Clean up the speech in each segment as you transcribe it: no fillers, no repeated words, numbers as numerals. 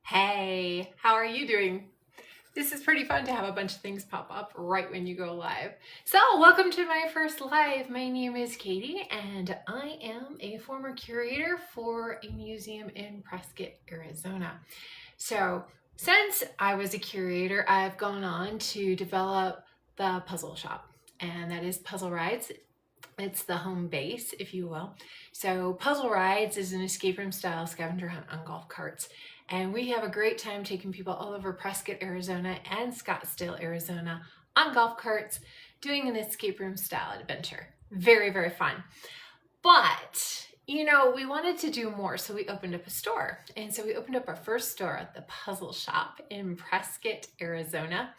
Hey, how are you doing? This is pretty fun to have a bunch of things pop up right when you go live. So, welcome to my first live. My name is Katie, and I am a former curator for a museum in Prescott, Arizona. So, since I was a curator, I've gone on to develop the puzzle shop, and that is Puzzle Rides. It's the home base, if you will. So Puzzle Rides is an escape room style scavenger hunt on golf carts. And we have a great time taking people all over Prescott, Arizona and Scottsdale, Arizona on golf carts doing an escape room style adventure. Very, very fun. But, we wanted to do more, so we opened up a store. And so we opened up our first store at the Puzzle Shop in Prescott, Arizona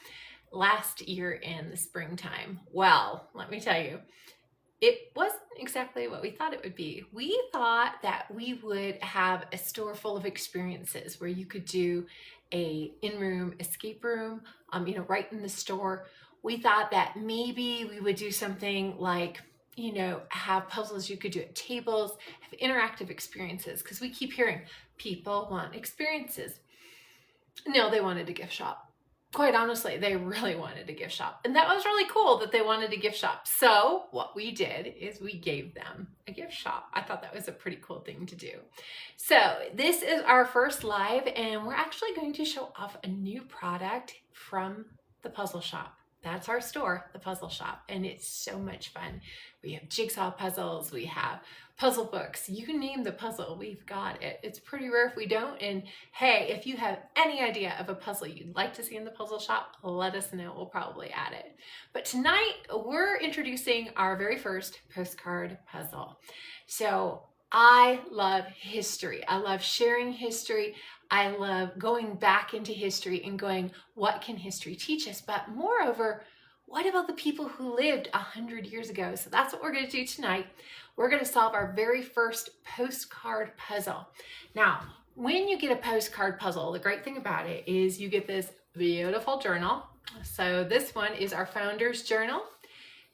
last year in the springtime. Well, let me tell you, it wasn't exactly what we thought it would be. We thought that we would have a store full of experiences where you could do a in-room escape room, right in the store. We thought that maybe we would do something like, have puzzles you could do at tables, have interactive experiences, because we keep hearing people want experiences. No, they wanted a gift shop. Quite honestly, they really wanted a gift shop. And that was really cool that they wanted a gift shop. So what we did is we gave them a gift shop. I thought that was a pretty cool thing to do. So this is our first live, and we're actually going to show off a new product from the Puzzle Shop. That's our store, the Puzzle Shop, and it's so much fun. We have jigsaw puzzles, we have puzzle books. You name the puzzle, we've got it. It's pretty rare if we don't, and hey, if you have any idea of a puzzle you'd like to see in the Puzzle Shop, let us know, we'll probably add it. But tonight, we're introducing our very first postcard puzzle. So I love history. I love sharing history. I love going back into history and going, what can history teach us? But moreover, what about the people who lived 100 years ago? So that's what we're going to do tonight. We're going to solve our very first postcard puzzle. Now, when you get a postcard puzzle, the great thing about it is you get this beautiful journal. So this one is our founder's journal.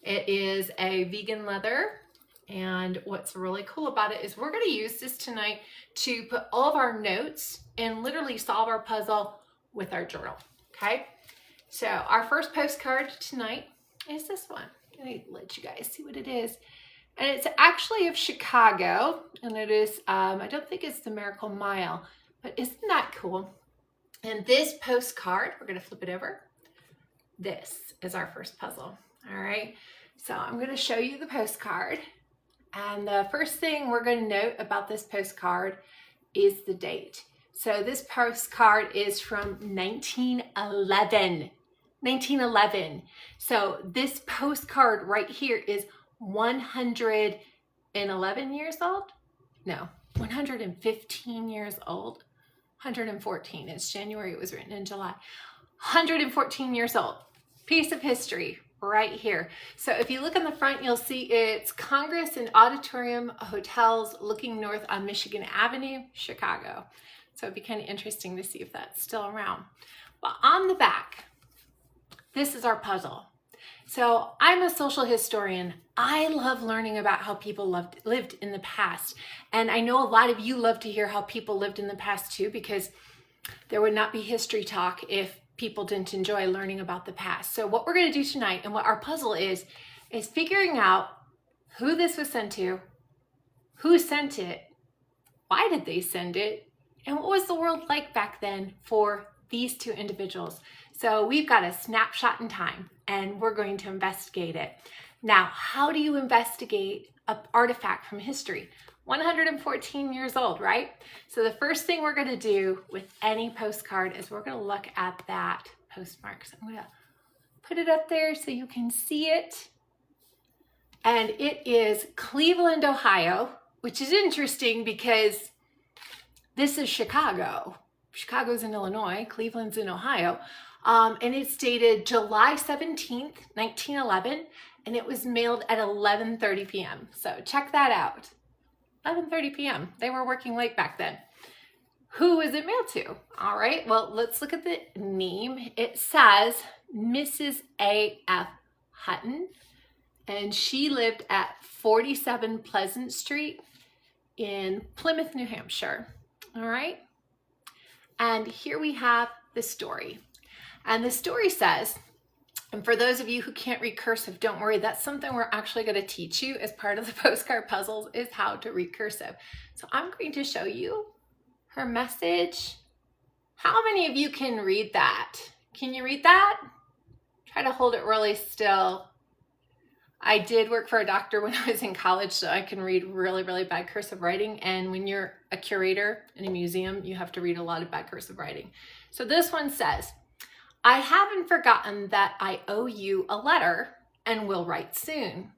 It is a vegan leather. And what's really cool about it is we're going to use this tonight to put all of our notes and literally solve our puzzle with our journal. Okay. So our first postcard tonight is this one. Let me let you guys see what it is. And it's actually of Chicago, and it is, I don't think it's the Miracle Mile, but isn't that cool? And this postcard, we're going to flip it over. This is our first puzzle. All right. So I'm going to show you the postcard. And the first thing we're going to note about this postcard is the date. So this postcard is from 1911. 1911. So this postcard right here is 111 years old? No, 115 years old. 114. It's January. It was written in July. 114 years old. Piece of history right here. So if you look on the front, you'll see it's Congress and Auditorium Hotels looking north on Michigan Avenue, Chicago. So it'd be kind of interesting to see if that's still around. But on the back, this is our puzzle. So I'm a social historian. I love learning about how people lived in the past. And I know a lot of you love to hear how people lived in the past too, because there would not be history talk if people didn't enjoy learning about the past. So what we're going to do tonight and what our puzzle is figuring out who this was sent to, who sent it, why did they send it, and what was the world like back then for these two individuals. So we've got a snapshot in time and we're going to investigate it. Now, how do you investigate an artifact from history? 114 years old, right? So the first thing we're going to do with any postcard is we're going to look at that postmark. So I'm going to put it up there so you can see it. And it is Cleveland, Ohio, which is interesting because this is Chicago. Chicago's in Illinois, Cleveland's in Ohio. And it's dated July 17th, 1911, and it was mailed at 11:30 p.m. So check that out. 11:30 p.m. They were working late back then. Who was it mailed to? All right, well, let's look at the name. It says Mrs. A.F. Hutton, and she lived at 47 Pleasant Street in Plymouth, New Hampshire. All right. And here we have the story. And the story says, and for those of you who can't read cursive, don't worry, that's something we're actually going to teach you as part of the postcard puzzles, is how to read cursive. So I'm going to show you her message. How many of you can read that? Can you read that? Try to hold it really still. I did work for a doctor when I was in college, so I can read really, really bad cursive writing. And when you're a curator in a museum, you have to read a lot of bad cursive writing. So this one says, I haven't forgotten that I owe you a letter and will write soon.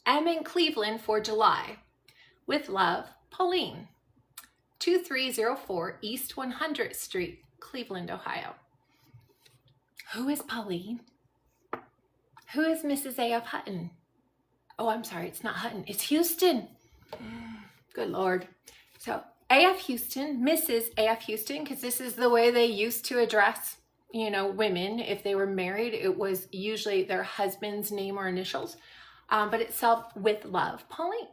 I'm in Cleveland for July. With love, Pauline. 2304 East 100th Street, Cleveland, Ohio. Who is Pauline? Who is Mrs. A.F. Hutton? Oh, I'm sorry, it's not Hutton, it's Houston. Good Lord. So A.F. Houston, Mrs. A.F. Houston, because this is the way they used to address, you know, women. If they were married, it was usually their husband's name or initials, but itself with love, Pauline.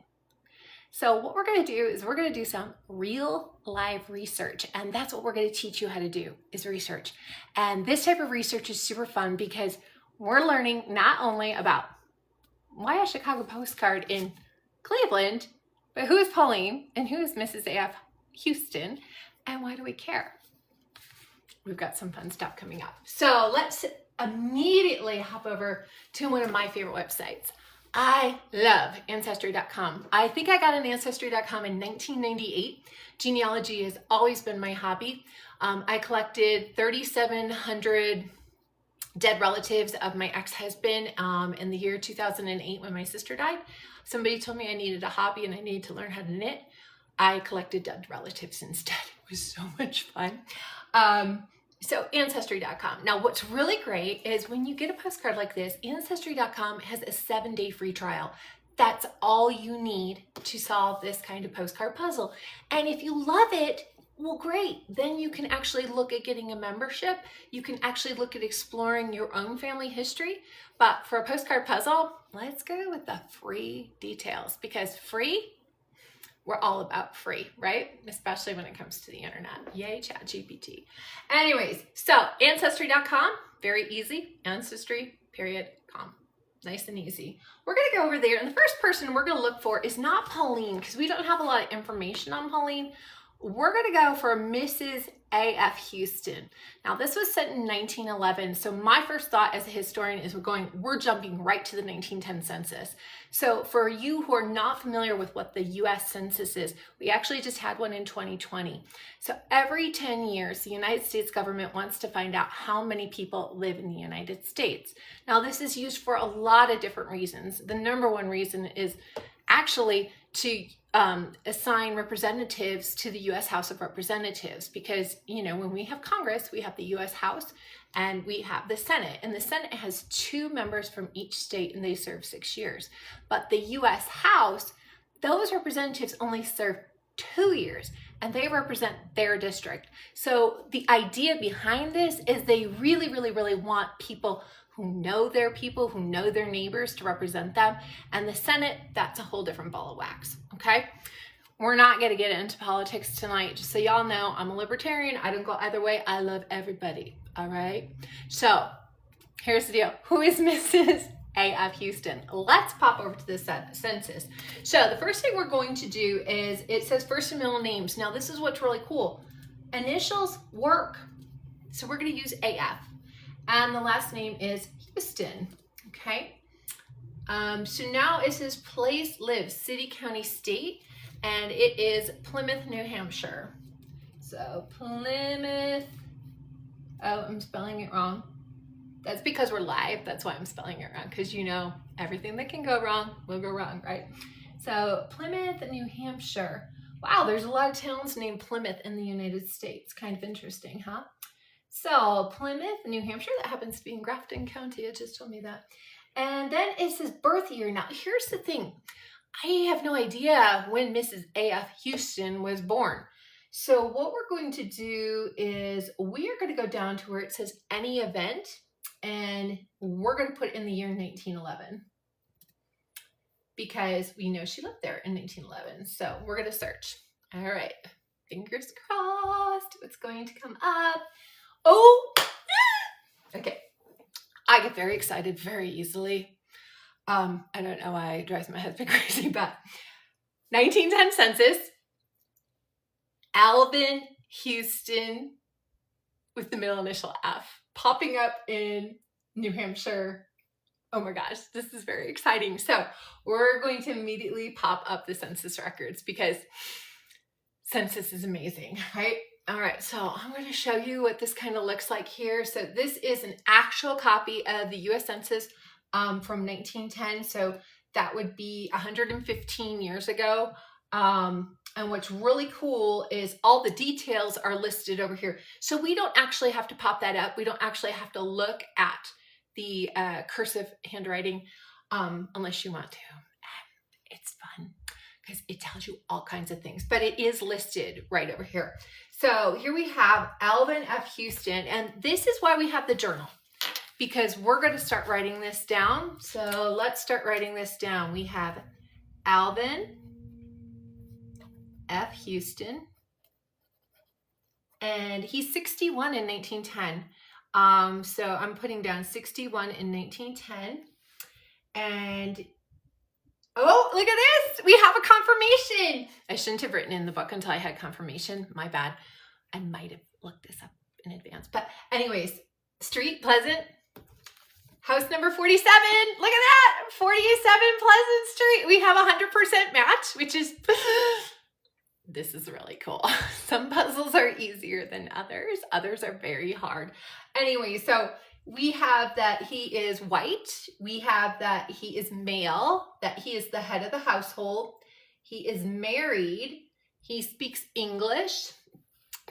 So what we're going to do is we're going to do some real live research, and that's what we're going to teach you how to do, is research. And this type of research is super fun because we're learning not only about why a Chicago postcard in Cleveland, but who is Pauline and who is Mrs. A.F. Houston, and why do we care? We've got some fun stuff coming up. So let's immediately hop over to one of my favorite websites. I love Ancestry.com. I think I got an Ancestry.com in 1998. Genealogy has always been my hobby. I collected 3,700 dead relatives of my ex-husband in the year 2008 when my sister died. Somebody told me I needed a hobby and I needed to learn how to knit. I collected dead relatives instead. It was so much fun. So Ancestry.com. Now what's really great is when you get a postcard like this, Ancestry.com has a 7-day free trial. That's all you need to solve this kind of postcard puzzle. And if you love it, well, great. Then you can actually look at getting a membership. You can actually look at exploring your own family history. But for a postcard puzzle, let's go with the free details, because free, we're all about free, right? Especially when it comes to the internet. Yay, ChatGPT. Anyways, so Ancestry.com, very easy. Ancestry.com. Nice and easy. We're going to go over there, and the first person we're going to look for is not Pauline, because we don't have a lot of information on Pauline. We're going to go for Mrs. A.F. Houston. Now, this was set in 1911, so my first thought as a historian is we're jumping right to the 1910 census. So for you who are not familiar with what the U.S. Census is, we actually just had one in 2020. So every 10 years, the United States government wants to find out how many people live in the United States. Now, this is used for a lot of different reasons. The number one reason is actually to assign representatives to the U.S. House of Representatives, because, you know, when we have Congress, we have the U.S. House and we have the Senate, and the Senate has 2 members from each state and they serve 6 years. But the U.S. House, those representatives only serve 2 years and they represent their district. So the idea behind this is they really, really, really want people who know their people, who know their neighbors to represent them. And the Senate, that's a whole different ball of wax, okay? We're not gonna get into politics tonight. Just so y'all know, I'm a libertarian. I don't go either way. I love everybody, all right? So here's the deal. Who is Mrs. A.F. Houston? Let's pop over to the census. So the first thing we're going to do is, it says first and middle names. Now this is what's really cool. Initials work. So we're gonna use A.F. And the last name is Houston, okay? So now it says place, lives, city, county, state, and it is Plymouth, New Hampshire. So Plymouth, oh, I'm spelling it wrong. That's because we're live, that's why I'm spelling it wrong, because you know, everything that can go wrong will go wrong, right? So Plymouth, New Hampshire. Wow, there's a lot of towns named Plymouth in the United States. Kind of interesting, huh? So Plymouth, New Hampshire, that happens to be in Grafton County. It just told me that. And then it says birth year. Now, here's the thing. I have no idea when Mrs. A.F. Houston was born. So what we're going to do is we are going to go down to where it says any event, and we're going to put in the year 1911 because we know she lived there in 1911. So we're going to search. All right. Fingers crossed. What's going to come up? Oh, okay. I get very excited very easily. I don't know why it drives my husband crazy, but 1910 census, Alvin Houston with the middle initial F popping up in New Hampshire. Oh my gosh, this is very exciting. So we're going to immediately pop up the census records because census is amazing, right? All right, so I'm going to show you what this kind of looks like here. So this is an actual copy of the US Census from 1910. So that would be 115 years ago. And what's really cool is all the details are listed over here. So we don't actually have to pop that up. We don't actually have to look at the cursive handwriting unless you want to. It's fun because it tells you all kinds of things, but it is listed right over here. So here we have Alvin F. Houston, and this is why we have the journal, because we're going to start writing this down. So let's start writing this down. We have Alvin F. Houston, and he's 61 in 1910. So I'm putting down 61 in 1910. And oh, look at this. We have a confirmation. I shouldn't have written in the book until I had confirmation. My bad. I might have looked this up in advance. But anyways, Street Pleasant, house number 47. Look at that. 47 Pleasant Street. We have a 100% match, which is... This is really cool. Some puzzles are easier than others. Others are very hard. Anyway, so we have that he is white. We have that he is male, that he is the head of the household. He is married. He speaks English.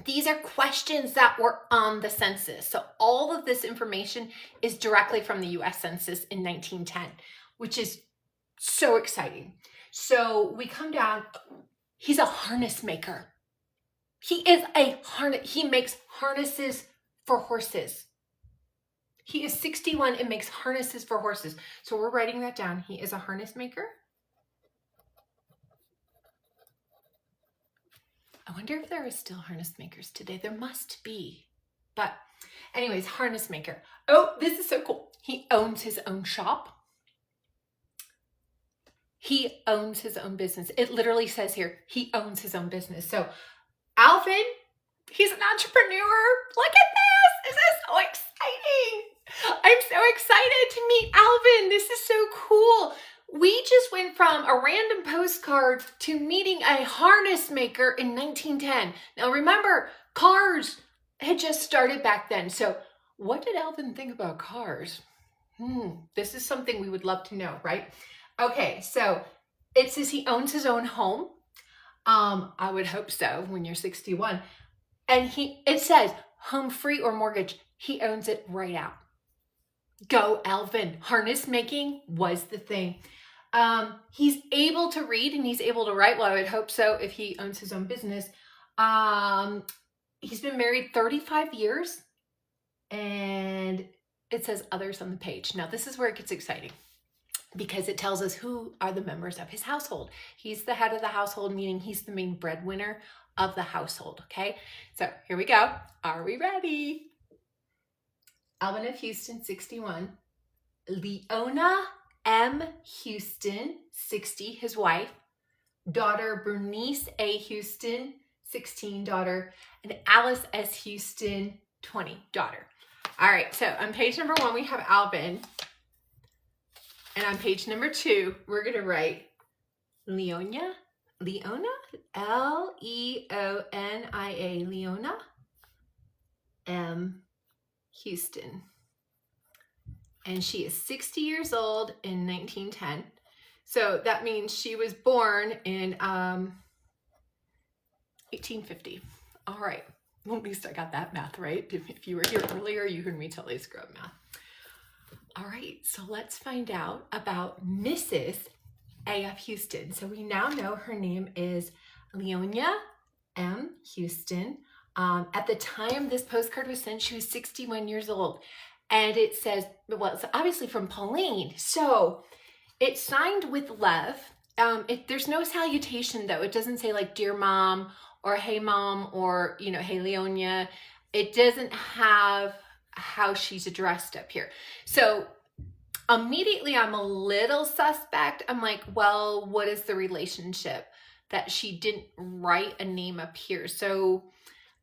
These are questions that were on the census. So all of this information is directly from the US Census in 1910, which is so exciting. So we come down. He's a harness maker. He is a harness. He makes harnesses for horses. He is 61 and makes harnesses for horses. So we're writing that down. He is a harness maker. I wonder if there are still harness makers today. There must be. But anyways, harness maker. Oh, this is so cool. He owns his own shop. He owns his own business. It literally says here, he owns his own business. So Alvin, he's an entrepreneur. Look at this. This is so exciting. I'm so excited to meet Alvin. This is so cool. We just went from a random postcard to meeting a harness maker in 1910. Now remember, cars had just started back then. So what did Alvin think about cars? This is something we would love to know, right? Okay, so it says he owns his own home. I would hope so when you're 61. And it says home free or mortgage. He owns it right out. Go, Alvin. Harness making was the thing. He's able to read and he's able to write. Well, I would hope so if he owns his own business. He's been married 35 years. And it says others on the page. Now, this is where it gets exciting, because it tells us who are the members of his household. He's the head of the household, meaning he's the main breadwinner of the household, okay? So here we go. Are we ready? Alvin F. Houston, 61. Leona M. Houston, 60, his wife. Daughter Bernice A. Houston, 16, daughter. And Alice S. Houston, 20, daughter. All right, so on page number 1, we have Alvin. And on page number 2, we're going to write Leona, L-E-O-N-I-A, Leona M. Houston. And she is 60 years old in 1910. So that means she was born in 1850. All right. Well, at least I got that math right. If you were here earlier, you heard me totally screw up math. All right, so let's find out about Mrs. A.F. Houston. So we now know her name is Leonia M. Houston. At the time this postcard was sent, she was 61 years old. And it says, well, it's obviously from Pauline. So it's signed with love. There's no salutation, though. It doesn't say like, dear mom, or hey mom, or, you know, hey Leonia. It doesn't have how she's addressed up here. So immediately I'm a little suspect. I'm like, well, what is the relationship that she didn't write a name up here? So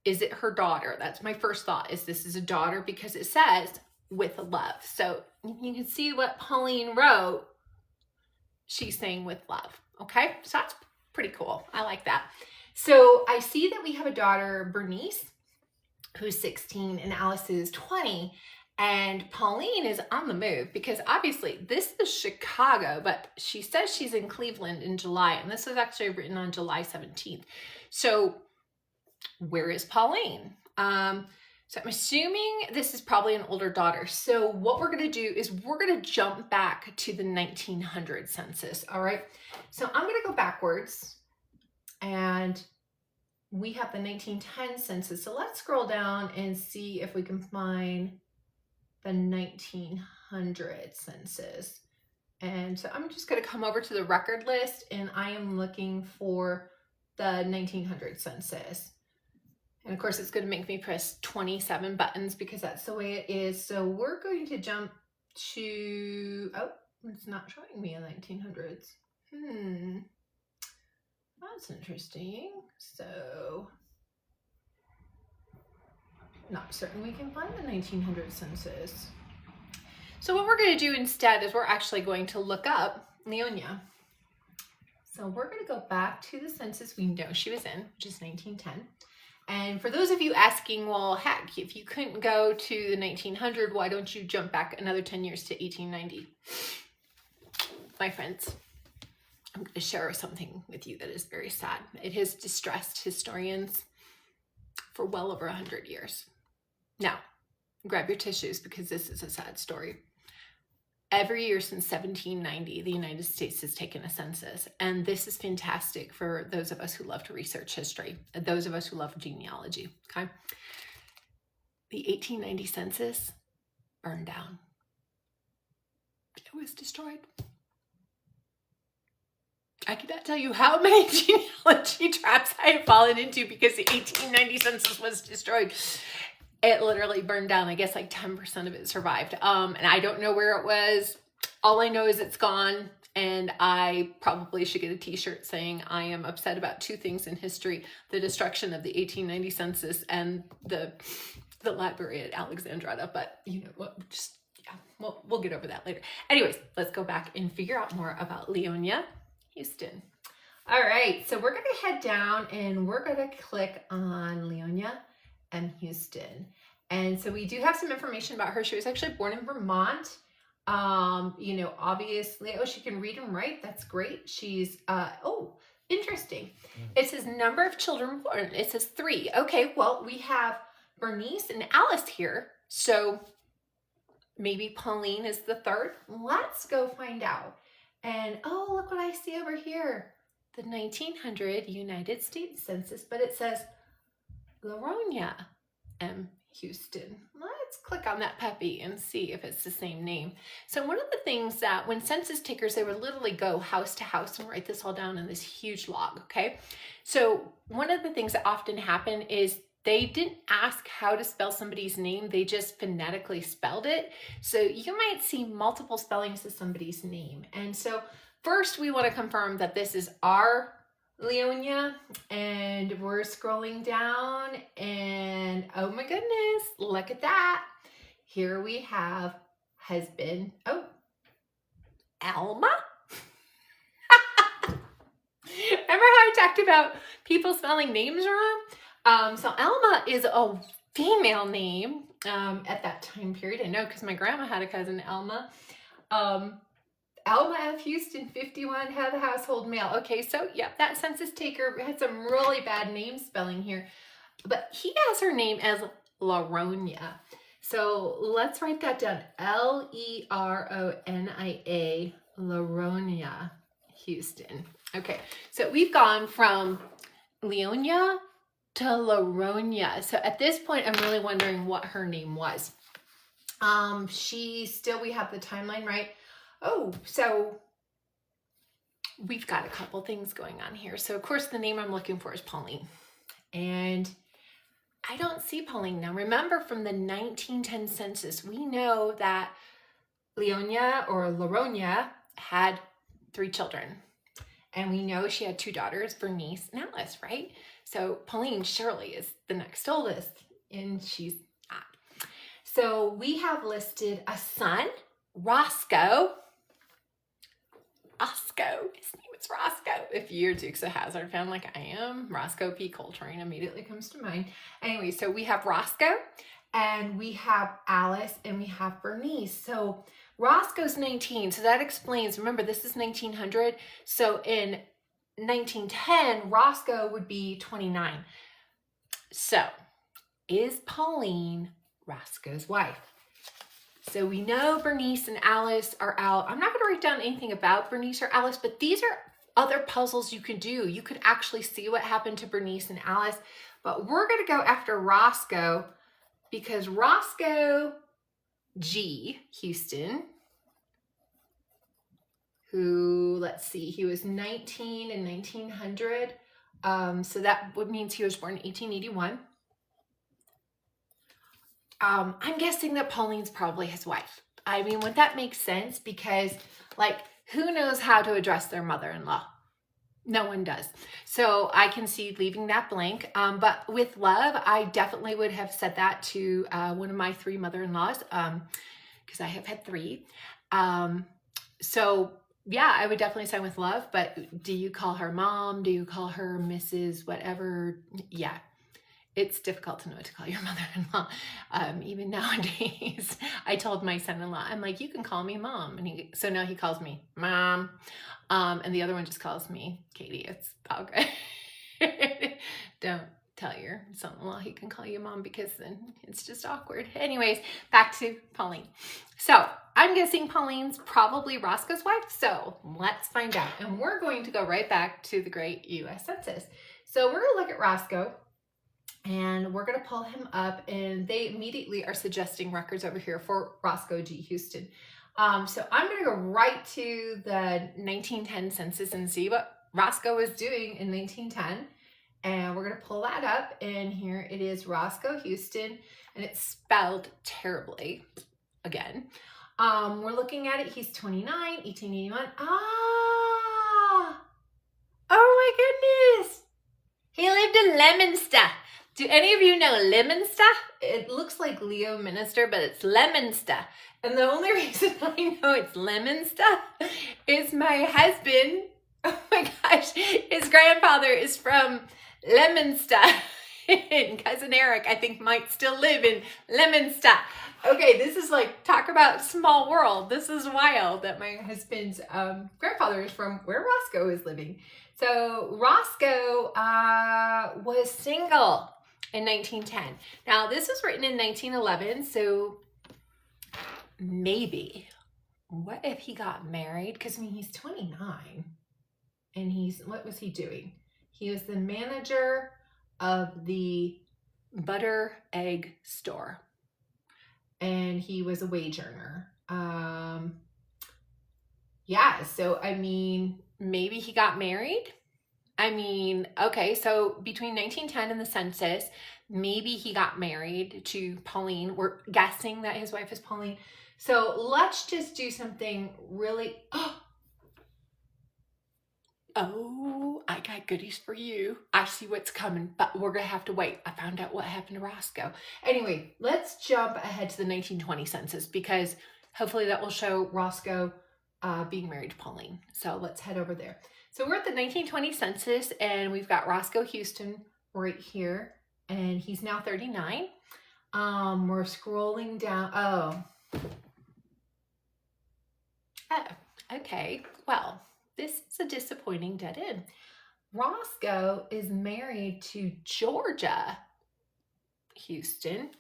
is it her daughter? That's my first thought, is this is a daughter, because it says with love. So you can see what Pauline wrote. She's saying with love. Okay, so that's pretty cool. I like that. So I see that we have a daughter, Bernice, who's 16, and Alice is 20. And Pauline is on the move, because obviously this is Chicago, but she says she's in Cleveland in July. And this was actually written on July 17th. So where is Pauline? So I'm assuming this is probably an older daughter. So what we're going to do is we're going to jump back to the 1900 census. All right. So I'm going to go backwards, and we have the 1910 census. So let's scroll down and see if we can find the 1900 census. And so I'm just going to come over to the record list, and I am looking for the 1900 census. And of course, it's going to make me press 27 buttons because that's the way it is. So we're going to jump to, oh, it's not showing me in 1900s. That's interesting. So, not certain we can find the 1900 census. So what we're going to do instead is we're actually going to look up Leonia. So we're going to go back to the census we know she was in, which is 1910. And for those of you asking, well, heck, if you couldn't go to the 1900, why don't you jump back another 10 years to 1890? My friends, I'm going to share something with you that is very sad. It has distressed historians for well over 100 years. Now, grab your tissues, because this is a sad story. Every year since 1790, the United States has taken a census, and this is fantastic for those of us who love to research history, those of us who love genealogy, okay? The 1890 census burned down. It was destroyed. I cannot tell you how many genealogy traps I have fallen into because the 1890 census was destroyed. It literally burned down. I guess like 10% of it survived. And I don't know where it was. All I know is it's gone. And I probably should get a t-shirt saying I am upset about two things in history: the destruction of the 1890 census and the library at Alexandretta. But you know, just, yeah, we'll get over that later. Anyways, let's go back and figure out more about Leonia Houston. All right, so we're going to head down and we're going to click on Leonia M. Houston. And so we do have some information about her. She was actually born in Vermont. You know, obviously, oh, she can read and write. That's great. She's, oh, interesting. It says number of children born. It says 3. Okay, well, we have Bernice and Alice here. So maybe Pauline is the 3rd. Let's go find out. And oh, look what I see over here. The 1900 United States Census, but it says Leonia M. Houston. Let's click on that puppy and see if it's the same name. So one of the things that when census takers, they would literally go house to house and write this all down in this huge log, okay? So one of the things that often happen is they didn't ask how to spell somebody's name. They just phonetically spelled it. So you might see multiple spellings of somebody's name. And so first we want to confirm that this is our Leonia, and we're scrolling down and oh my goodness, look at that. Here we have husband, oh, Alma. Remember how I talked about people spelling names wrong? So Alma is a female name at that time period. I know because my grandma had a cousin, Alma. Alma F. Houston, 51, had a household male. Okay, so yep, that census taker had some really bad name spelling here. But he has her name as Leronia. So let's write that down. Leronia, Leronia Houston. Okay, so we've gone from Leonia to Leronia. So at this point, I'm really wondering what her name was. We have the timeline right. Oh, so we've got a couple things going on here. So of course the name I'm looking for is Pauline. And I don't see Pauline. Now remember, from the 1910 census, we know that Leonia or Laronia had 3 children. And we know she had 2 daughters, Bernice and Alice, right? So Pauline surely is the next oldest, and she's not. So we have listed a son, Roscoe. His name is Roscoe. If you're Dukes of Hazzard fan like I am, Roscoe P. Coltrane immediately comes to mind. Anyway, so we have Roscoe, and we have Alice, and we have Bernice. So Roscoe's 19, so that explains, remember this is 1900, so in 1910, Roscoe would be 29. So, is Pauline Roscoe's wife? So we know Bernice and Alice are out. I'm not going to write down anything about Bernice or Alice, but these are other puzzles you can do. You could actually see what happened to Bernice and Alice, but we're going to go after Roscoe because Roscoe G. Houston, who, let's see, he was 19 in 1900. So that means he was born in 1881. I'm guessing that Pauline's probably his wife. I mean, would that make sense? Because, like, who knows how to address their mother-in-law? No one does. So I can see leaving that blank. But with love, I definitely would have said that to one of my 3 mother-in-laws, because I have had 3. So yeah, I would definitely sign with love. But do you call her mom? Do you call her Mrs. whatever? Yeah. It's difficult to know what to call your mother-in-law, even nowadays. I told my son-in-law, I'm like, you can call me mom. And so now he calls me mom. And the other one just calls me Katie. It's all good. Don't tell your son-in-law he can call you mom, because then it's just awkward. Anyways, back to Pauline. So I'm guessing Pauline's probably Roscoe's wife. So let's find out. And we're going to go right back to the great U.S. Census. So we're going to look at Roscoe. And we're going to pull him up, and they immediately are suggesting records over here for Roscoe G. Houston. So I'm going to go right to the 1910 census and see what Roscoe was doing in 1910. And we're going to pull that up, and here it is, Roscoe Houston, and it's spelled terribly again. We're looking at it. He's 29, 1881. Ah! Oh my goodness! He lived in Leominster. Do any of you know Leominster? It looks like Leo Minister, but it's Leominster. And the only reason I know it's Leominster is my husband, oh my gosh, his grandfather is from Leominster. And Cousin Eric, I think, might still live in Leominster. Okay, this is like, talk about small world. This is wild that my husband's grandfather is from where Roscoe is living. So Roscoe was single in 1910. Now, this was written in 1911, so maybe, what if he got married? Because, I mean, he's 29, and what was he doing? He was the manager of the butter egg store, and he was a wage earner. Yeah, so, I mean, maybe he got married. I mean, okay, so between 1910 and the census, maybe he got married to Pauline. We're guessing that his wife is Pauline. So let's just do something really, oh, I got goodies for you. I see what's coming, but we're going to have to wait. I found out what happened to Roscoe. Anyway, let's jump ahead to the 1920 census, because hopefully that will show Roscoe being married to Pauline. So let's head over there. So we're at the 1920 census, and we've got Roscoe Houston right here, and he's now 39. We're scrolling down. Oh, okay. Well, this is a disappointing dead end. Roscoe is married to Georgia Houston.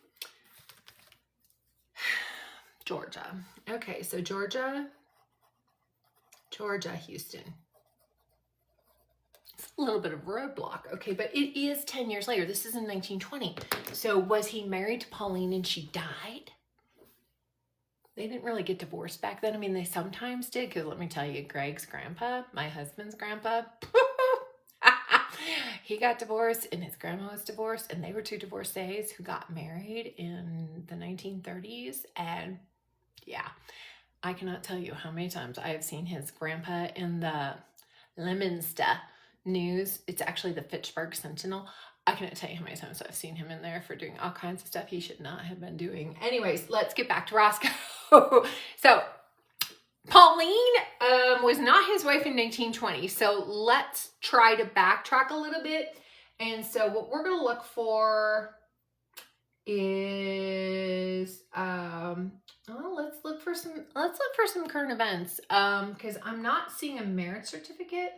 Georgia. Okay, so Georgia Houston. It's a little bit of a roadblock. Okay, but it is 10 years later. This is in 1920. So was he married to Pauline and she died? They didn't really get divorced back then. I mean, they sometimes did, because let me tell you, Greg's grandpa, my husband's grandpa, he got divorced and his grandma was divorced, and they were two divorcees who got married in the 1930s. And yeah, I cannot tell you how many times I have seen his grandpa in the Leominster News. It's actually the Fitchburg Sentinel. I cannot tell you how many times I've seen him in there for doing all kinds of stuff he should not have been doing. Anyways, let's get back to Roscoe. So Pauline was not his wife in 1920. So let's try to backtrack a little bit. And so what we're going to look for is let's look for some current events, because I'm not seeing a marriage certificate,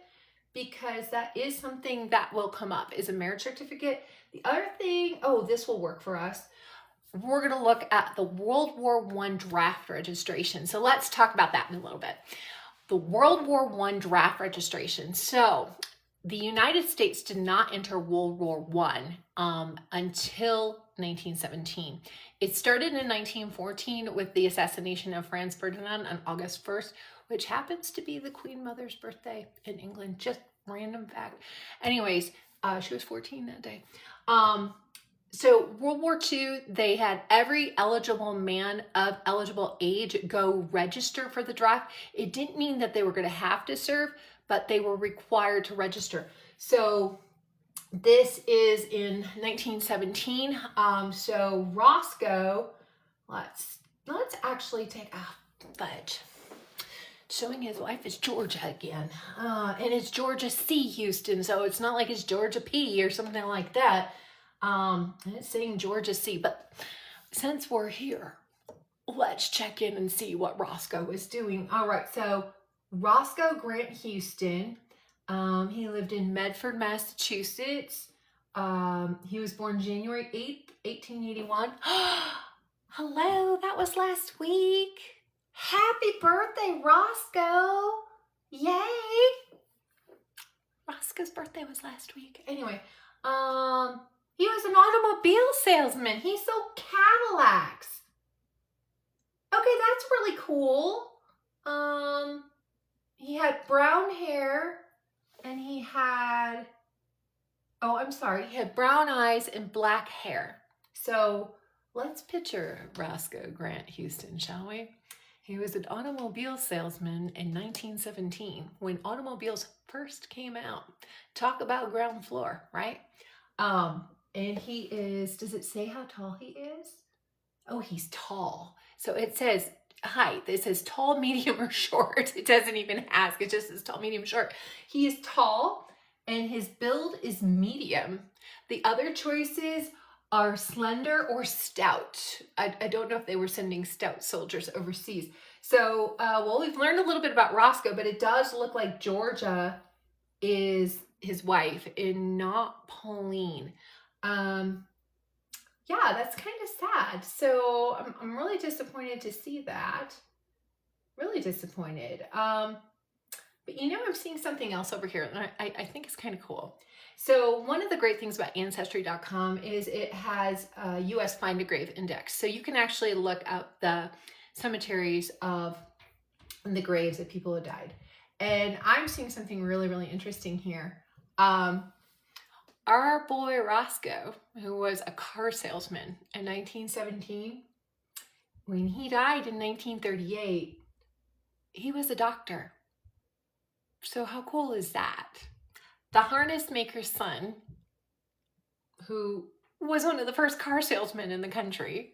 because that is something that will come up, is a marriage certificate. The other thing, oh, this will work for us. We're going to look at the World War I draft registration. So let's talk about that in a little bit. The World War I draft registration. So the United States did not enter World War I until 1917. It started in 1914 with the assassination of Franz Ferdinand on August 1st, which happens to be the Queen Mother's birthday in England. Just random fact. Anyways, she was 14 that day. So World War II, they had every eligible man of eligible age go register for the draft. It didn't mean that they were going to have to serve, but they were required to register. So this is in 1917. So Roscoe, let's actually take fudge. Showing his wife is Georgia again. And it's Georgia C. Houston, so it's not like it's Georgia P. or something like that. And it's saying Georgia C. But since we're here, let's check in and see what Roscoe is doing. All right, so Roscoe Grant Houston, he lived in Medford, Massachusetts. He was born January 8th, 1881. Hello, that was last week. Happy birthday, Roscoe. Yay. Roscoe's birthday was last week. Anyway, he was an automobile salesman. He sold Cadillacs. Okay, that's really cool. He had brown hair and he had brown eyes and black hair. So let's picture Roscoe Grant Houston, shall we? He was an automobile salesman in 1917 when automobiles first came out. Talk about ground floor, right? And he is, does it say how tall he is? Oh, he's tall. So it says height. It says tall, medium, or short. It doesn't even ask. It just says tall, medium, short. He is tall and his build is medium. The other choices are slender or stout. I don't know if they were sending stout soldiers overseas. So, well, we've learned a little bit about Roscoe, but it does look like Georgia is his wife and not Pauline. Yeah, that's kind of sad. So I'm really disappointed to see that. Really disappointed. But you know, I'm seeing something else over here, and I think it's kind of cool. So one of the great things about Ancestry.com is it has a U.S. Find a Grave Index. So you can actually look up the cemeteries of the graves of people who died. And I'm seeing something really, really interesting here. Our boy Roscoe, who was a car salesman in 1917, when he died in 1938, he was a doctor. So how cool is that? The harness maker's son, who was one of the first car salesmen in the country,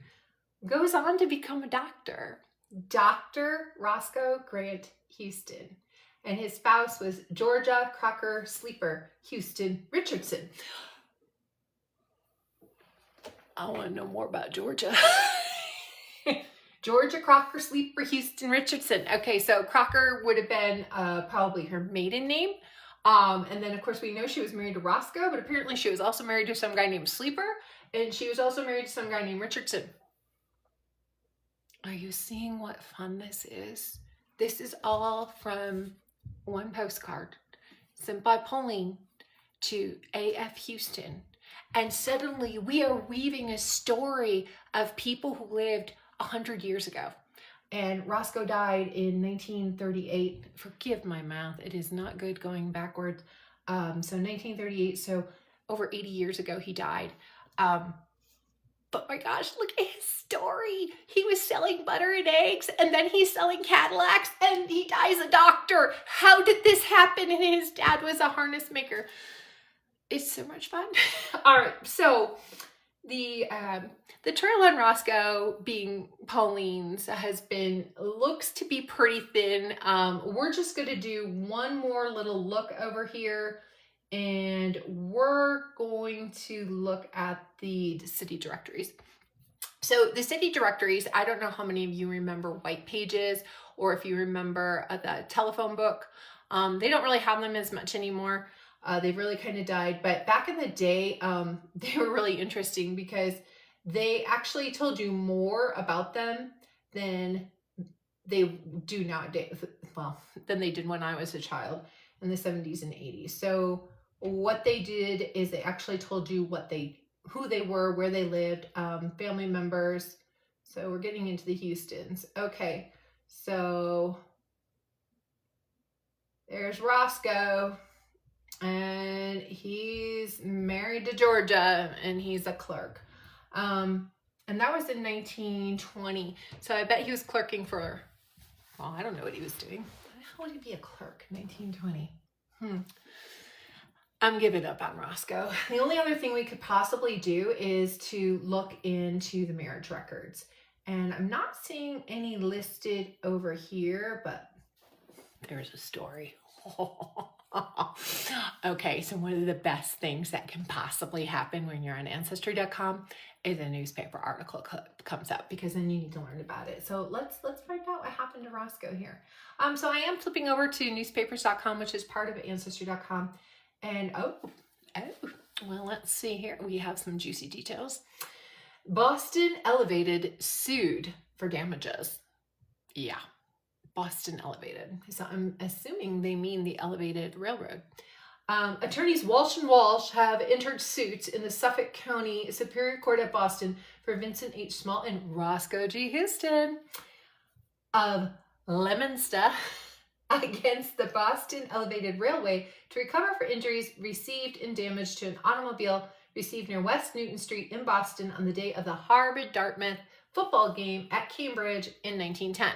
goes on to become a doctor. Dr. Roscoe Grant Houston. And his spouse was Georgia Crocker Sleeper Houston Richardson. I want to know more about Georgia. Georgia Crocker Sleeper Houston Richardson. Okay, so Crocker would have been probably her maiden name. And then, of course, we know she was married to Roscoe, but apparently she was also married to some guy named Sleeper, and she was also married to some guy named Richardson. Are you seeing what fun this is? This is all from one postcard sent by Pauline to A.F. Houston. And suddenly we are weaving a story of people who lived 100 years ago. And Roscoe died in 1938. Forgive my mouth. It is not good going backwards. So 1938. So over 80 years ago he died. But my gosh, look at his story. He was selling butter and eggs, and then he's selling Cadillacs, and he dies a doctor. How did this happen? And his dad was a harness maker. It's so much fun. All right, so the trail on Roscoe being Pauline's looks to be pretty thin. We're just gonna do one more little look over here, and we're going to look at the city directories. So the city directories, I don't know how many of you remember white pages, or if you remember the telephone book. They don't really have them as much anymore. They've really kind of died, but back in the day, they were really interesting because they actually told you more about them than they do nowadays. Well, than they did when I was a child in the 70s and 80s. So what they did is they actually told you who they were, where they lived, family members. So we're getting into the Houstons. Okay, so there's Roscoe. And he's married to Georgia, and he's a clerk. And that was in 1920. So I bet he was clerking for, well, I don't know what he was doing. How would he be a clerk in 1920? I'm giving up on Roscoe. The only other thing we could possibly do is to look into the marriage records. And I'm not seeing any listed over here, but there's a story. Okay, so one of the best things that can possibly happen when you're on Ancestry.com is a newspaper article comes up, because then you need to learn about it. So let's find out what happened to Roscoe here. So I am flipping over to newspapers.com, which is part of Ancestry.com. And well, let's see here. We have some juicy details. Boston Elevated sued for damages. Yeah. Boston Elevated. So I'm assuming they mean the elevated railroad. Attorneys Walsh and Walsh have entered suits in the Suffolk County Superior Court at Boston for Vincent H. Small and Roscoe G. Houston of Leominster against the Boston Elevated Railway to recover for injuries received and damage to an automobile received near West Newton Street in Boston on the day of the Harvard-Dartmouth football game at Cambridge in 1910.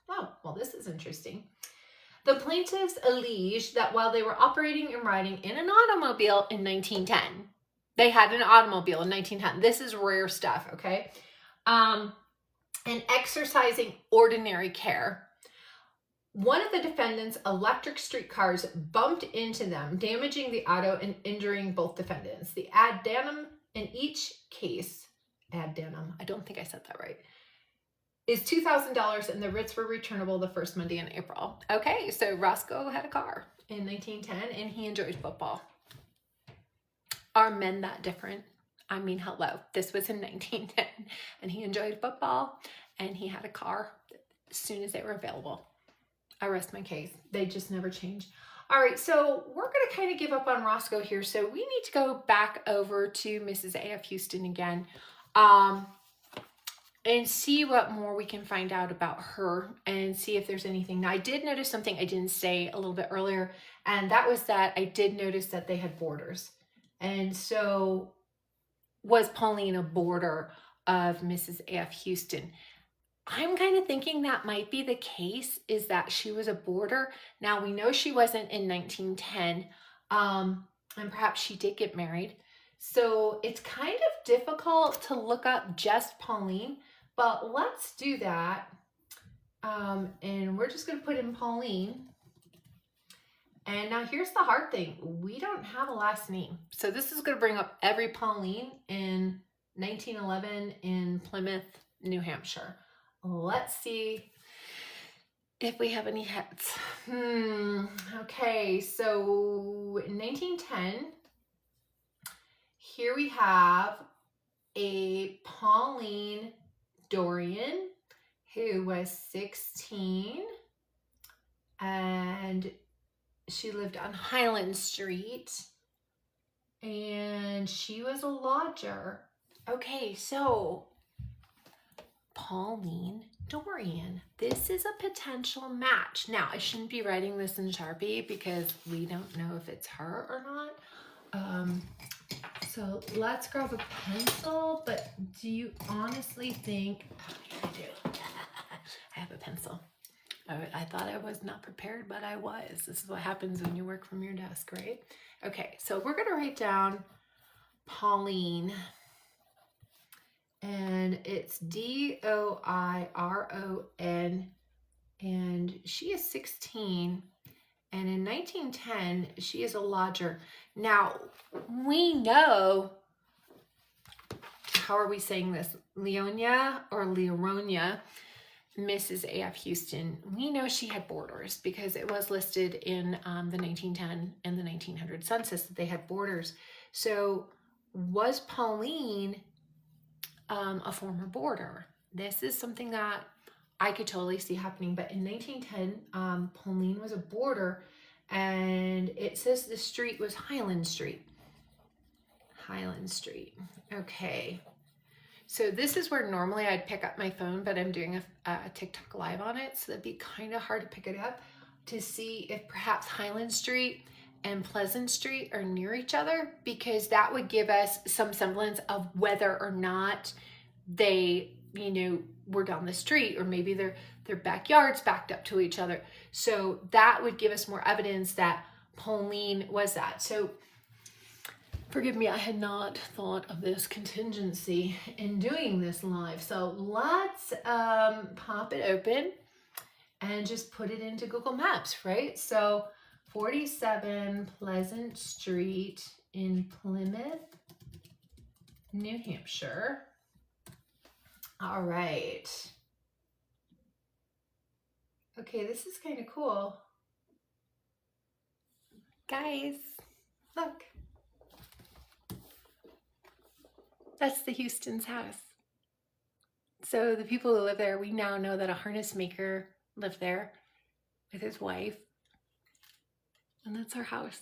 Oh, well, this is interesting. The plaintiffs alleged that while they were operating and riding in an automobile in 1910, they had an automobile in 1910. This is rare stuff, okay? And exercising ordinary care, one of the defendants' electric streetcars bumped into them, damaging the auto and injuring both defendants. The addendum in each case, addendum, I don't think I said that right, is $2,000, and the writs were returnable the first Monday in April. Okay, so Roscoe had a car in 1910, and he enjoyed football. Are men that different? I mean, hello. This was in 1910, and he enjoyed football, and he had a car as soon as they were available. I rest my case. They just never change. All right, so we're going to kind of give up on Roscoe here, so we need to go back over to Mrs. A.F. Houston again. And see what more we can find out about her, and see if there's anything. Now, I did notice something I didn't say a little bit earlier, and that was that I did notice that they had borders. And so was Pauline a border of Mrs. A.F. Houston? I'm kind of thinking that might be the case, is that she was a border. Now, we know she wasn't in 1910, and perhaps she did get married. So it's kind of difficult to look up just Pauline, but let's do that. And we're just going to put in Pauline. And now here's the hard thing. We don't have a last name. So this is going to bring up every Pauline in 1911 in Plymouth, New Hampshire. Let's see if we have any hits. Okay, so in 1910, here we have a Pauline Dorian who was 16, and she lived on Highland Street, and she was a lodger. Okay, so Pauline Dorian. This is a potential match. Now, I shouldn't be writing this in Sharpie because we don't know if it's her or not. So let's grab a pencil, but do you honestly think, oh, yeah, I do. I have a pencil. I thought I was not prepared, but I was. This is what happens when you work from your desk, right? Okay, so we're gonna write down Pauline, and it's Doiron, and she is 16, and in 1910, she is a lodger. Now, we know, how are we saying this? Leonia or Leoronia, Mrs. A.F. Houston, we know she had boarders because it was listed in the 1910 and the 1900 census that they had boarders. So was Pauline a former boarder? This is something that I could totally see happening. But in 1910, Pauline was a boarder, and it says the street was Highland Street. Highland Street. Okay. So this is where normally I'd pick up my phone, but I'm doing a TikTok live on it. So that'd be kind of hard to pick it up to see if perhaps Highland Street and Pleasant Street are near each other, because that would give us some semblance of whether or not they, were down the street, or maybe their backyards backed up to each other. So that would give us more evidence that Pauline was that. So forgive me, I had not thought of this contingency in doing this live. So let's pop it open and just put it into Google Maps, right? So 47 Pleasant Street in Plymouth, New Hampshire. All right. Okay, this is kind of cool. Guys, look. That's the Houston's house. So the people who live there, we now know that a harness maker lived there with his wife. And that's our house.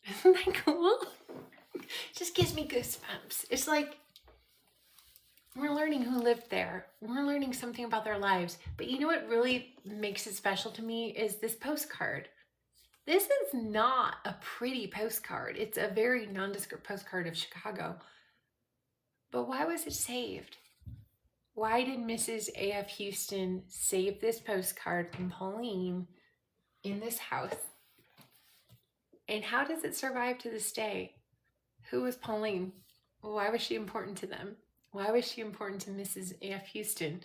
Isn't that cool? It just gives me goosebumps. It's like we're learning who lived there. We're learning something about their lives. But you know what really makes it special to me is this postcard. This is not a pretty postcard. It's a very nondescript postcard of Chicago. But why was it saved? Why did Mrs. A.F. Houston save this postcard from Pauline in this house? And how does it survive to this day? Who was Pauline? Why was she important to them? Why was she important to Mrs. A.F. Houston?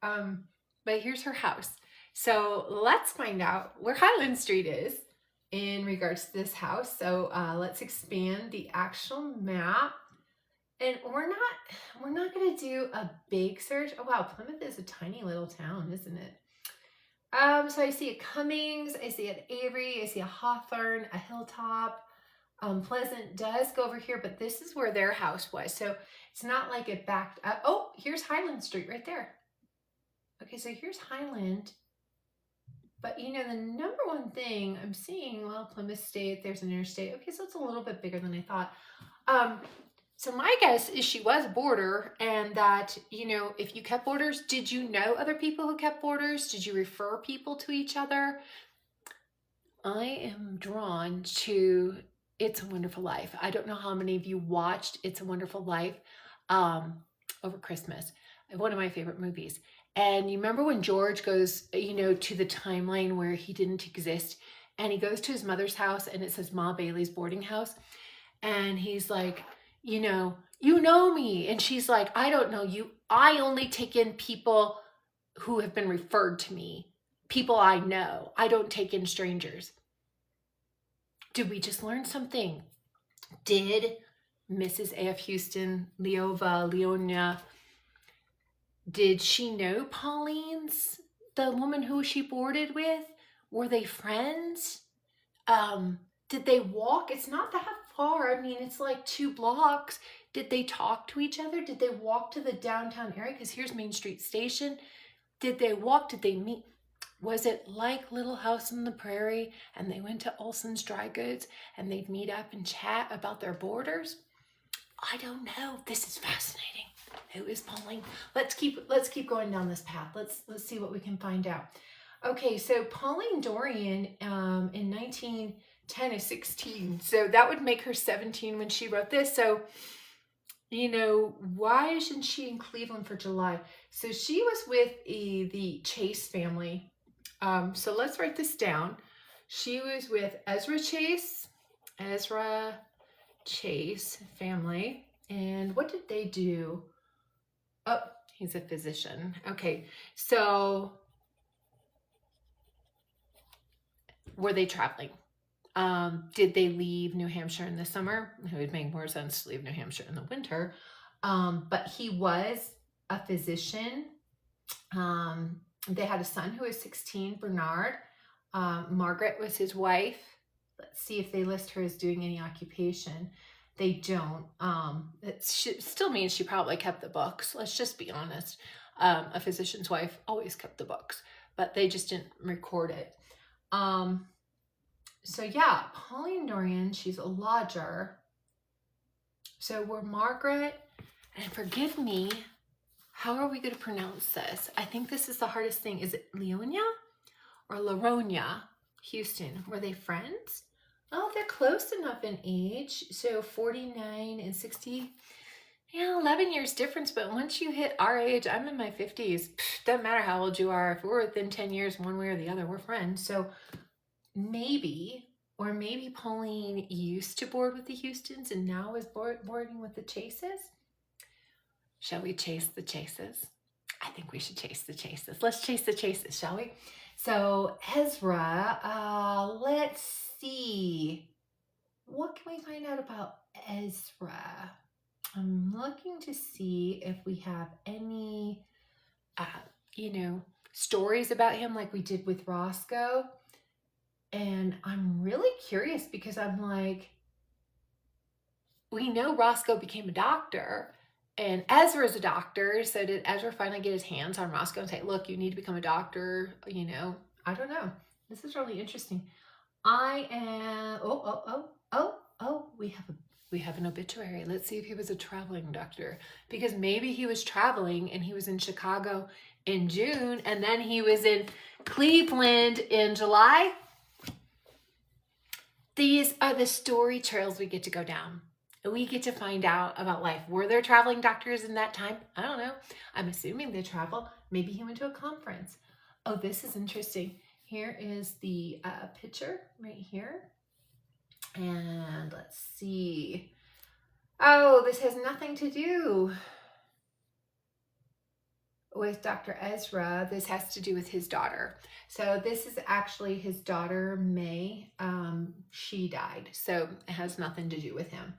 But here's her house. So let's find out where Highland Street is in regards to this house. So let's expand the actual map. And we're not going to do a big search. Oh, wow. Plymouth is a tiny little town, isn't it? So I see a Cummings, I see an Avery, I see a Hawthorne, a Hilltop. Pleasant does go over here, but this is where their house was. So it's not like it backed up. Oh, here's Highland Street right there. Okay, so here's Highland. But the number one thing I'm seeing, well, Plymouth State, there's an interstate. Okay, so it's a little bit bigger than I thought. So my guess is she was a boarder, and that, if you kept boarders, did you know other people who kept boarders? Did you refer people to each other? I am drawn to It's a Wonderful Life. I don't know how many of you watched It's a Wonderful Life over Christmas. One of my favorite movies. And you remember when George goes, to the timeline where he didn't exist, and he goes to his mother's house, and it says Ma Bailey's boarding house. And he's like, you know me. And she's like, I don't know you. I only take in people who have been referred to me, people I know. I don't take in strangers. Did we just learn something? Did Mrs. A.F. Houston, Leonia, did she know Pauline's, the woman who she boarded with? Were they friends? Did they walk? It's not that far. I mean, it's like 2 blocks. Did they talk to each other? Did they walk to the downtown area? Because here's Main Street Station. Did they walk? Did they meet? Was it like Little House on the Prairie, and they went to Olson's Dry Goods and they'd meet up and chat about their boarders? I don't know. This is fascinating. Who is Pauline? Let's keep going down this path. Let's see what we can find out. Okay, so Pauline Dorian in 10 is 16. So that would make her 17 when she wrote this. So, you know, why isn't she in Cleveland for July? So she was with the Chase family. So let's write this down. She was with Ezra Chase family. And what did they do? Oh, he's a physician. Okay, so were they traveling? Did they leave New Hampshire in the summer? It would make more sense to leave New Hampshire in the winter. But he was a physician. They had a son who was 16, Bernard. Margaret was his wife. Let's see if they list her as doing any occupation. They don't. It still means she probably kept the books. Let's just be honest. A physician's wife always kept the books, but they just didn't record it. So yeah, Pauline Dorian, she's a lodger. So we're Margaret, and forgive me, how are we going to pronounce this? I think this is the hardest thing. Is it Leonia or Laronia Houston? Were they friends? Oh, they're close enough in age. So 49 and 60. Yeah, 11 years difference. But once you hit our age, I'm in my 50s. Doesn't matter how old you are. If we're within 10 years, one way or the other, we're friends. So maybe, or maybe Pauline used to board with the Houstons and now is boarding with the Chases. Shall we chase the Chases? I think we should chase the Chases. Let's chase the Chases, shall we? So Ezra, let's see. What can we find out about Ezra? I'm looking to see if we have any, you know, stories about him like we did with Roscoe. And I'm really curious because I'm like, we know Roscoe became a doctor and Ezra's a doctor. So did Ezra finally get his hands on Roscoe and say, look, you need to become a doctor? You know, I don't know. This is really interesting. I am, we have an obituary. Let's see if he was a traveling doctor, because maybe he was traveling and he was in Chicago in June and then he was in Cleveland in July. These are the story trails we get to go down. We get to find out about life. Were there traveling doctors in that time? I don't know. I'm assuming they travel. Maybe he went to a conference. Oh, this is interesting. Here is the picture right here. And let's see. Oh, this has nothing to do with Dr. Ezra. This has to do with his daughter. So this is actually his daughter, May. She died. So it has nothing to do with him.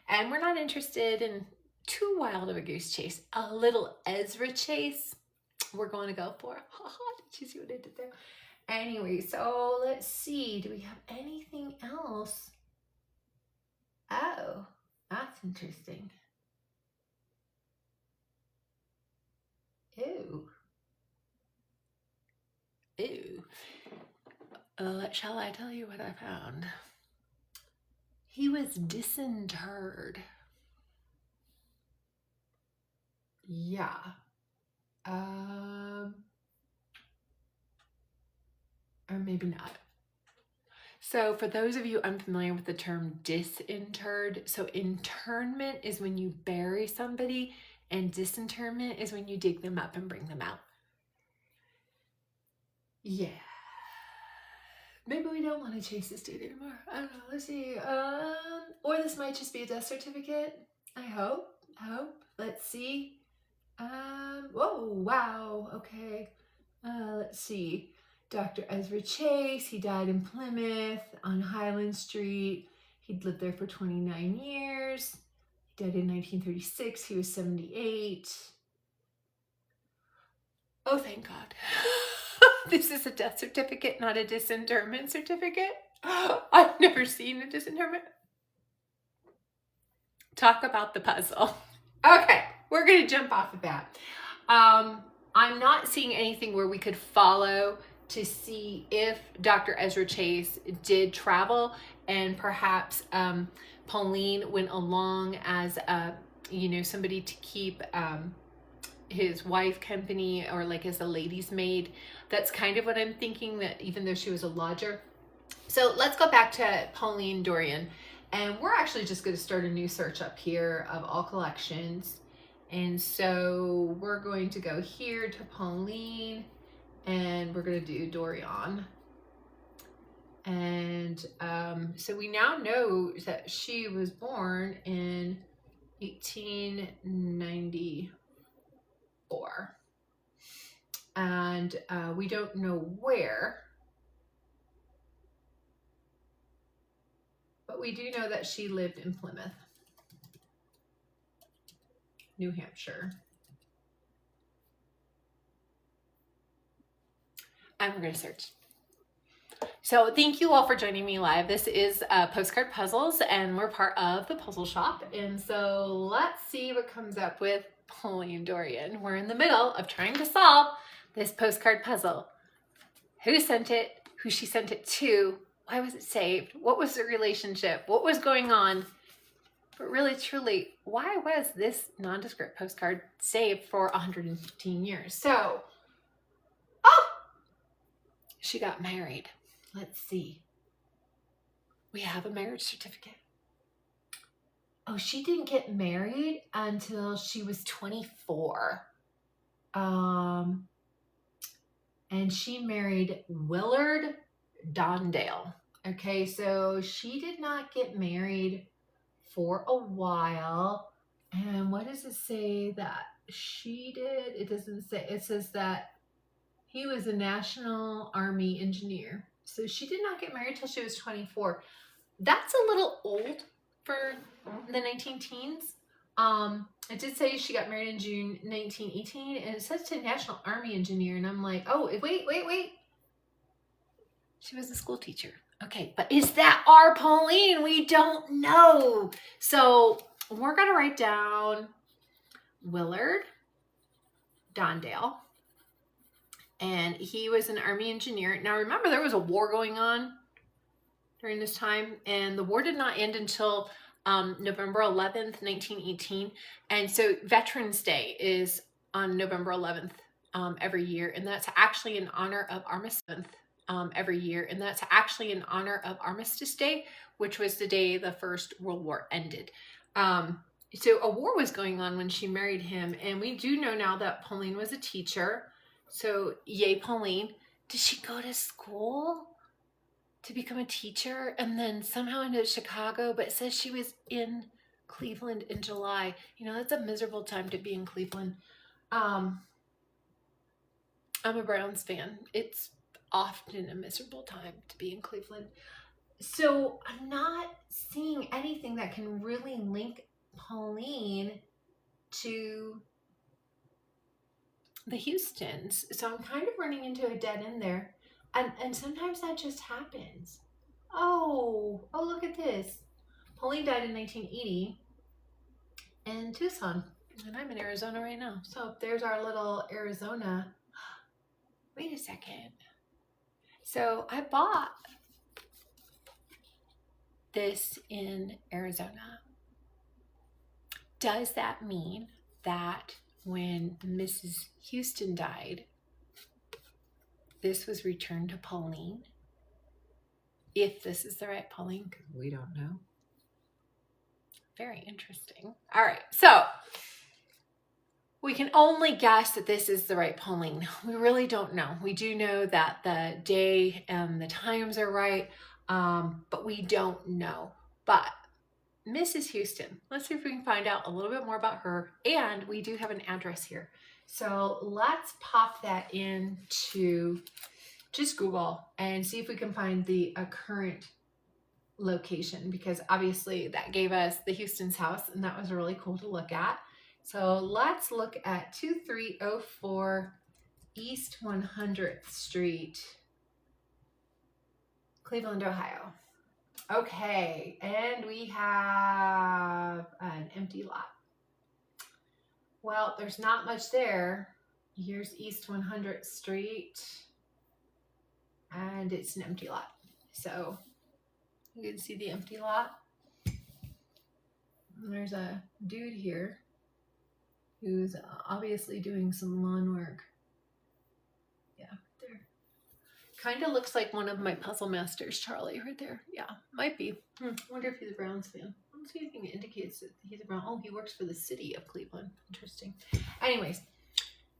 And we're not interested in too wild of a goose chase. A little Ezra chase we're going to go for. Did you see what I did there? Anyway, so let's see. Do we have anything else? Oh, that's interesting. Ew. Ew. Shall I tell you what I found? He was disinterred. Yeah. Or maybe not. So for those of you unfamiliar with the term disinterred, so internment is when you bury somebody and disinterment is when you dig them up and bring them out. Yeah. Maybe we don't want to chase this dude anymore. I don't know. Let's see. Or this might just be a death certificate. I hope. Let's see. Whoa, wow. Okay. Let's see. Dr. Ezra Chase. He died in Plymouth on Highland Street. He'd lived there for 29 years. He died in 1936. He was 78. Oh, thank God. This is a death certificate, not a disinterment certificate. I've never seen a disinterment. Talk about the puzzle. Okay, we're going to jump off of that. I'm not seeing anything where we could follow to see if Dr. Ezra Chase did travel and perhaps Pauline went along as somebody to keep his wife company, or like as a lady's maid. That's kind of what I'm thinking, that even though she was a lodger. So let's go back to Pauline Dorian, and we're actually just going to start a new search up here of all collections. And so we're going to go here to Pauline, and we're going to do Dorian. And so we now know that she was born in 1894. And we don't know where, but we do know that she lived in Plymouth, New Hampshire. And we're going to search. So thank you all for joining me live. This is Postcard Puzzles, and we're part of the Puzzle Shop. And so let's see what comes up with Pauline Dorian. We're in the middle of trying to solve this postcard puzzle. Who sent it? Who she sent it to? Why was it saved? What was the relationship? What was going on? But really, truly, why was this nondescript postcard saved for 115 years? So, she got married. Let's see. We have a marriage certificate. Oh, she didn't get married until she was 24. And she married Willard Dondale. Okay, so she did not get married for a while. And what does it say that she did? It doesn't say. It says that he was a National Army engineer. So she did not get married till she was 24. That's a little old for the 19-teens. It did say she got married in June 1918, and it says to National Army engineer, and I'm like, oh, wait. She was a school teacher. Okay, but is that our Pauline? We don't know. So we're going to write down Willard Dondale, and he was an Army engineer. Now remember, there was a war going on during this time, and the war did not end until November 11th, 1918. And so Veterans Day is on November 11th every year, and that's actually in honor of Armistice every year, and that's actually in honor of Armistice Day, which was the day the First World War ended. So a war was going on when she married him, and we do know now that Pauline was a teacher. So yay, Pauline. Did she go to school to become a teacher and then somehow into Chicago? But it says she was in Cleveland in July. You know, that's a miserable time to be in Cleveland. I'm a Browns fan. It's often a miserable time to be in Cleveland. So I'm not seeing anything that can really link Pauline to the Houstons. So I'm kind of running into a dead end there. And sometimes that just happens. Oh, look at this. Pauline died in 1980 in Tucson. And I'm in Arizona right now. So there's our little Arizona. Wait a second. So I bought this in Arizona. Does that mean that when Mrs. Houston died, this was returned to Pauline? If this is the right Pauline, because we don't know. Very interesting. All right, so we can only guess that this is the right Pauline. We really don't know. We do know that the day and the times are right, but we don't know. But Mrs. Houston, let's see if we can find out a little bit more about her. And we do have an address here. So let's pop that into just Google and see if we can find the current location, because obviously that gave us the Houston's house, and that was really cool to look at. So let's look at 2304 East 100th Street, Cleveland, Ohio. Okay, and we have an empty lot. Well, there's not much there. Here's East 100th Street, and it's an empty lot. So you can see the empty lot. And there's a dude here who's obviously doing some lawn work. Yeah, there. Kind of looks like one of my puzzle masters, Charlie, right there. Yeah, might be. Wonder if he's a Browns fan. I don't see anything that indicates that he's a Brown. Oh, he works for the city of Cleveland. Interesting. Anyways,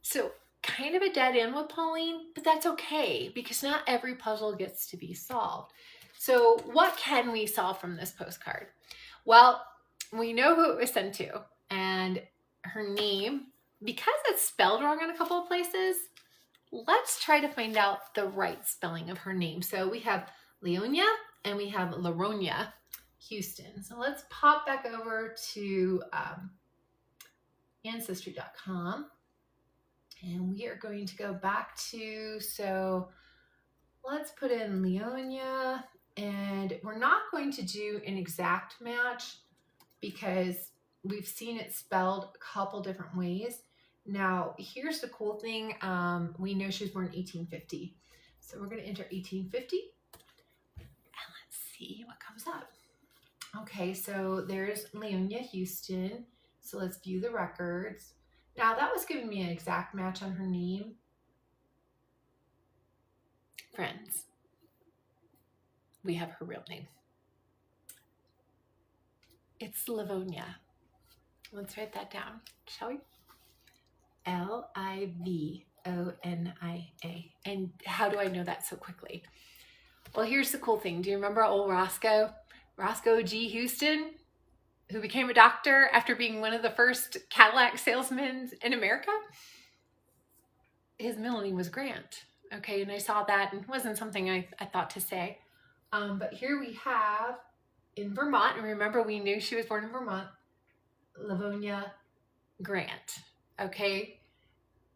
so kind of a dead end with Pauline, but that's okay because not every puzzle gets to be solved. So what can we solve from this postcard? Well, we know who it was sent to and her name. Because it's spelled wrong in a couple of places, let's try to find out the right spelling of her name. So we have Leonia and we have Laronia Houston. So let's pop back over to Ancestry.com. And we are going to go back to, so let's put in Leonia, and we're not going to do an exact match because we've seen it spelled a couple different ways. Now, here's the cool thing. We know she was born in 1850. So we're going to enter 1850, and let's see what comes up. Okay, so there's Leonia Houston. So let's view the records. Now that was giving me an exact match on her name. Friends, we have her real name. It's Livonia. Let's write that down, shall we? Livonia. And how do I know that so quickly? Well, here's the cool thing. Do you remember old Roscoe? Roscoe G. Houston, who became a doctor after being one of the first Cadillac salesmen in America? His middle name was Grant. Okay, and I saw that, and it wasn't something I thought to say. But here we have in Vermont, and remember we knew she was born in Vermont, Livonia Grant. Okay,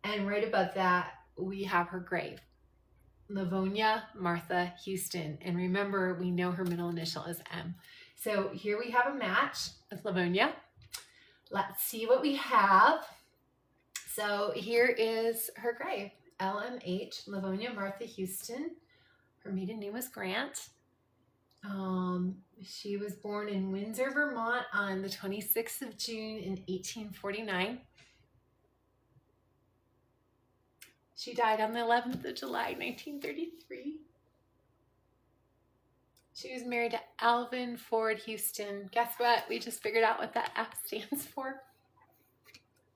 and right above that we have her grave, Livonia Martha Houston. And remember, we know her middle initial is M. So here we have a match with Livonia. Let's see what we have. So here is her grave, LMH, Livonia Martha Houston. Her maiden name was Grant. She was born in Windsor, Vermont on the 26th of June in 1849. She died on the 11th of July, 1933. She was married to Alvin Ford Houston. Guess what? We just figured out what that F stands for.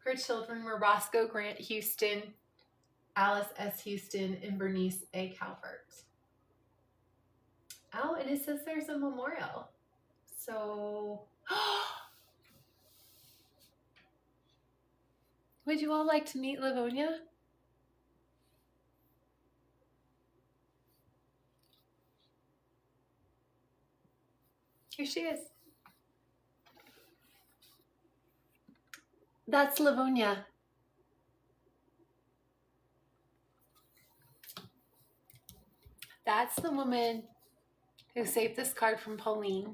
Her children were Roscoe Grant Houston, Alice S. Houston, and Bernice A. Calvert. Oh, and it says there's a memorial. So, would you all like to meet Livonia? Here she is. That's Livonia. That's the woman who saved this card from Pauline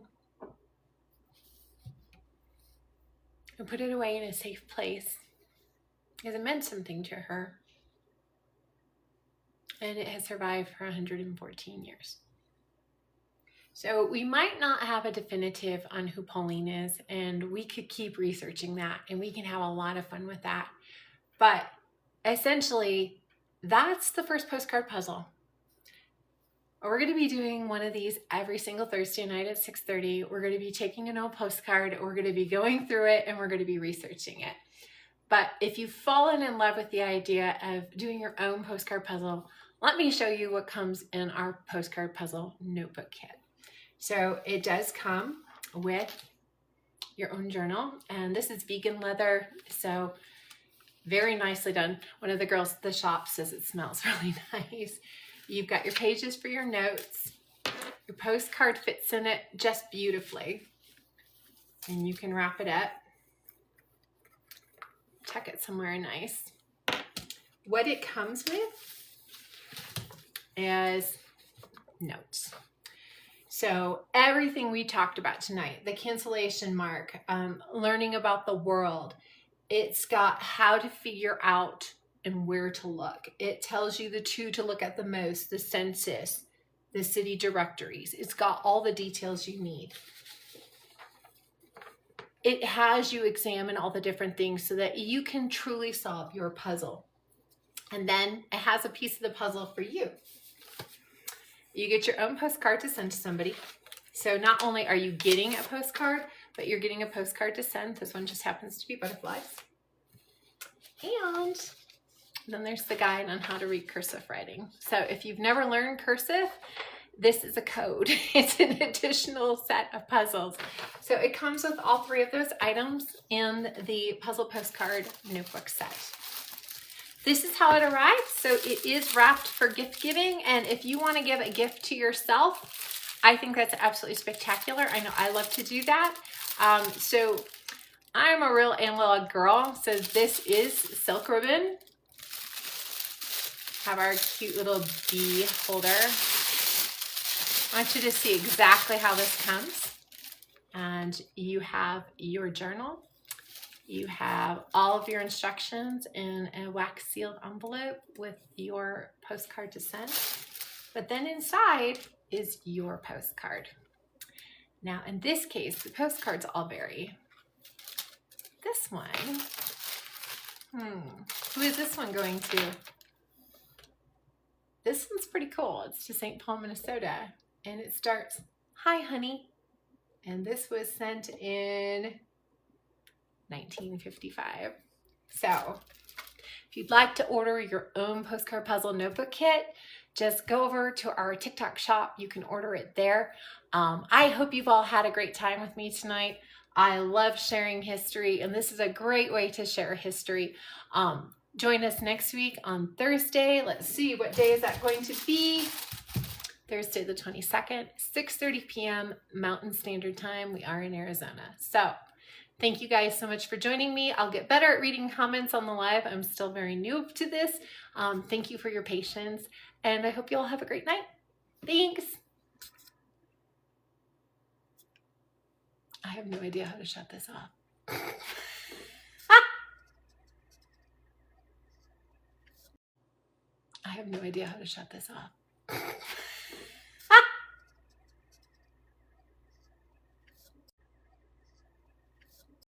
and put it away in a safe place because it meant something to her. And it has survived for 114 years. So we might not have a definitive on who Pauline is, and we could keep researching that, and we can have a lot of fun with that. But essentially, that's the first postcard puzzle. We're going to be doing one of these every single Thursday night at 6:30. We're going to be taking an old postcard, we're going to be going through it, and we're going to be researching it. But if you've fallen in love with the idea of doing your own postcard puzzle, let me show you what comes in our postcard puzzle notebook kit. So it does come with your own journal, and this is vegan leather, so very nicely done. One of the girls at the shop says it smells really nice. You've got your pages for your notes. Your postcard fits in it just beautifully, and you can wrap it up, tuck it somewhere nice. What it comes with is notes. So everything we talked about tonight, the cancellation mark, learning about the world, it's got how to figure out and where to look. It tells you the two to look at the most, the census, the city directories. It's got all the details you need. It has you examine all the different things so that you can truly solve your puzzle. And then it has a piece of the puzzle for you. You get your own postcard to send to somebody. So not only are you getting a postcard, but you're getting a postcard to send. This one just happens to be butterflies. And then there's the guide on how to read cursive writing. So if you've never learned cursive, this is a code. It's an additional set of puzzles. So it comes with all 3 of those items in the puzzle postcard notebook set. This is how it arrived. So it is wrapped for gift giving. And if you want to give a gift to yourself, I think that's absolutely spectacular. I know I love to do that. So I'm a real analog girl. So this is silk ribbon. Have our cute little bee holder. I want you to see exactly how this comes. And you have your journal. You have all of your instructions in a wax sealed envelope with your postcard to send. But then inside is your postcard. Now in this case, the postcards all vary. This one, who is this one going to? This one's pretty cool. It's to St. Paul, Minnesota. And it starts, "Hi, honey." And this was sent in 1955. So if you'd like to order your own postcard puzzle notebook kit, just go over to our TikTok shop. You can order it there. I hope you've all had a great time with me tonight. I love sharing history, and this is a great way to share history. Join us next week on Thursday. Let's see, what day is that going to be? Thursday the 22nd, 6:30 p.m. Mountain Standard Time. We are in Arizona. So thank you guys so much for joining me. I'll get better at reading comments on the live. I'm still very new to this. Thank you for your patience, and I hope you all have a great night. Thanks. I have no idea how to shut this off. I have no idea how to shut this off.